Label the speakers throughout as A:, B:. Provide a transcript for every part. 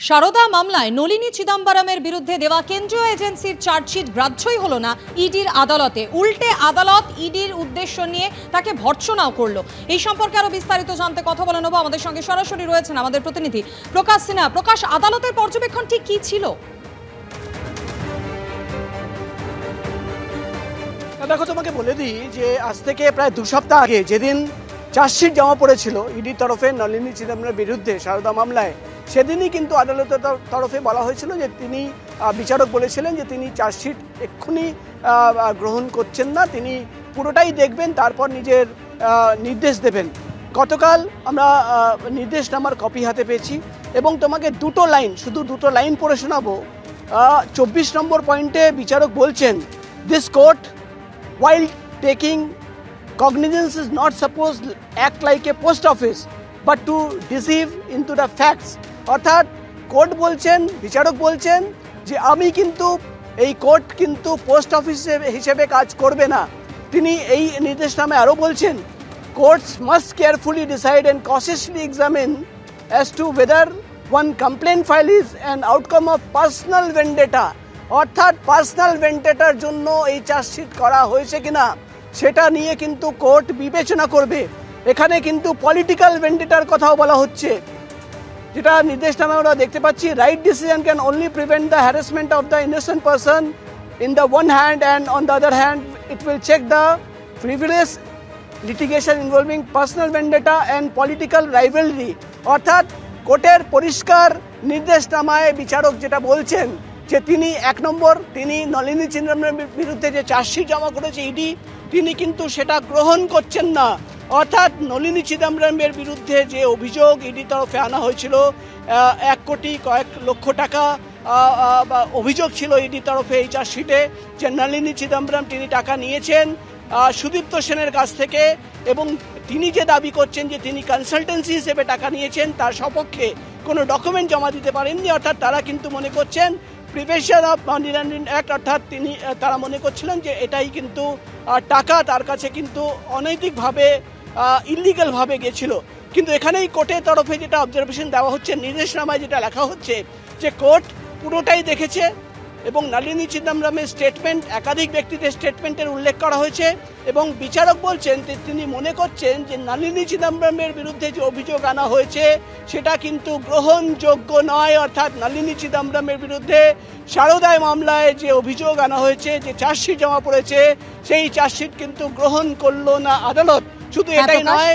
A: সারদা মামলায় নলিনী চিদম্বরমের বিরুদ্ধে দেওয়া কেন্দ্রীয় এজেন্সির চার্জশিট গ্রাহ্যই হলো না ইডির আদালতে। উল্টে আদালত ইডির উদ্দেশ্য নিয়ে তাকে ভর্ৎসনাও করলো। এই সম্পর্কে আরো বিস্তারিত জানতে কথা বলে নেব। আমাদের সঙ্গে সরাসরি রয়েছেন আমাদের প্রতিনিধি প্রকাশ সিনহা। প্রকাশ, আদালতের পর্যবেক্ষণ ঠিক কি ছিল?
B: দেখো, তোমাকে বলে দিই যে আজ থেকে প্রায় 2 সপ্তাহ আগে যেদিন চার্জশিট জমা পড়েছিল ইডির তরফে নলিনী চিদম্বরমের বিরুদ্ধে সারদা মামলায়, সেদিনই কিন্তু আদালতের তরফে বলা হয়েছিল যে তিনি বিচারক বলেছিলেন যে তিনি চার্জশিট এক্ষুনি গ্রহণ করছেন না, তিনি পুরোটাই দেখবেন, তারপর নিজের নির্দেশ দেবেন। গতকাল আমরা নির্দেশনামার কপি হাতে পেয়েছি এবং তোমাকে শুধু দুটো লাইন পড়ে শোনাবো। 24 নম্বর পয়েন্টে বিচারক বলছেন, this court while taking cognizance is not supposed to act like a post office but to deceive into the facts। অর্থাৎ কোর্ট বলছেন, বিচারক বলছেন যে আমি কিন্তু এই কোর্ট কিন্তু পোস্ট অফিস হিসেবে কাজ করবে না। তিনি এই নির্দেশনামায় আরও বলছেন, courts must carefully decide and cautiously examine as to whether one complaint file is an outcome of personal vendetta। অর্থাৎ পার্সোনাল ভেন্ডেটার জন্য এই চার্জশিট করা হয়েছে কিনা সেটা নিয়ে কিন্তু কোর্ট বিবেচনা করবে। এখানে কিন্তু পলিটিক্যাল ভেন্ডেটার কথাও বলা হচ্ছে, যেটা নির্দেশনামায় আমরা দেখতে পাচ্ছি। Right decision can only prevent the harassment of the innocent person in the one hand and on the other hand it will check the privilege litigation involving personal vendetta and political rivalry. অর্থাৎ কোর্টের পরিষ্কার নির্দেশনামায় বিচারক যেটা বলছেন যে তিনি 1 নম্বর, তিনি নলিনী চিদম্বরমের বিরুদ্ধে যে চার্জশিট জমা করেছে ইডি, তিনি কিন্তু সেটা গ্রহণ করছেন না। অর্থাৎ নলিনী চিদম্বরমের বিরুদ্ধে যে অভিযোগ ইডি তরফে আনা হয়েছিল, 1 কোটি কয়েক লক্ষ টাকা অভিযোগ ছিল ইডি তরফে এই চার্জশিটে, যে নলিনী চিদম্বরম তিনি টাকা নিয়েছেন সুদীপ্ত সেনের কাছ থেকে, এবং তিনি যে দাবি করছেন যে তিনি কনসালটেন্সি হিসেবে টাকা নিয়েছেন তার সপক্ষে কোনো ডকুমেন্ট জমা দিতে পারেননি। অর্থাৎ তারা কিন্তু মনে করছেন prevention of money laundering act, অর্থাৎ তারা মনে করছিলেন যে এটাই কিন্তু টাকা তার কাছে কিন্তু অনৈতিকভাবে ইলিগালভাবে গেছিল। কিন্তু এখানেই কোর্টের তরফে যেটা অবজারভেশন দেওয়া হচ্ছে, নির্দেশনামায় যেটা লেখা হচ্ছে যে কোর্ট পুরোটাই দেখেছে এবং নলিনী চিদম্বরমের স্টেটমেন্ট, একাধিক ব্যক্তিদের স্টেটমেন্টের উল্লেখ করা হয়েছে এবং বিচারক বলছেন তিনি মনে করছেন যে নলিনী চিদম্বরমের বিরুদ্ধে যে অভিযোগ আনা হয়েছে সেটা কিন্তু গ্রহণযোগ্য নয়। অর্থাৎ নলিনী চিদম্বরমের বিরুদ্ধে সারদা মামলায় যে অভিযোগ আনা হয়েছে, যে চার্জশিট জমা পড়েছে, সেই চার্জশিট কিন্তু গ্রহণ করলো না আদালত। শুধু এটাই নয়,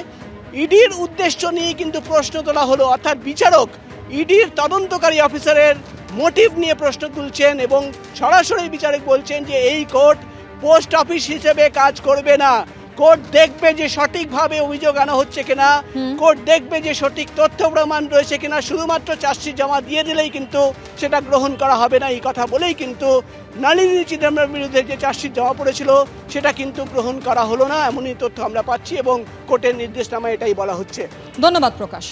B: ইডির উদ্দেশ্য নিয়ে কিন্তু প্রশ্ন তোলা হলো। অর্থাৎ বিচারক ইডির তদন্তকারী অফিসারের মোটিভ নিয়ে প্রশ্ন তুলছেন এবং সরাসরি বিচারক বলছেন যে এই কোর্ট পোস্ট অফিস হিসেবে কাজ করবে না। কোর্ট দেখবে যে সঠিকভাবে অভিযোগ আনা হচ্ছে কিনা, কোর্ট দেখবে যে সঠিক তথ্য প্রমাণ রয়েছে কিনা, শুধুমাত্র চার্জশিট জমা দিয়ে দিলেই কিন্তু সেটা গ্রহণ করা হবে না। এই কথা বলেই কিন্তু নলিনী চিদম্বরমের বিরুদ্ধে যে চার্জশিট জমা পড়েছিল সেটা কিন্তু গ্রহণ করা হলো না, এমনই তথ্য আমরা পাচ্ছি এবং কোর্টের নির্দেশনামায় এটাই বলা হচ্ছে।
A: ধন্যবাদ প্রকাশ।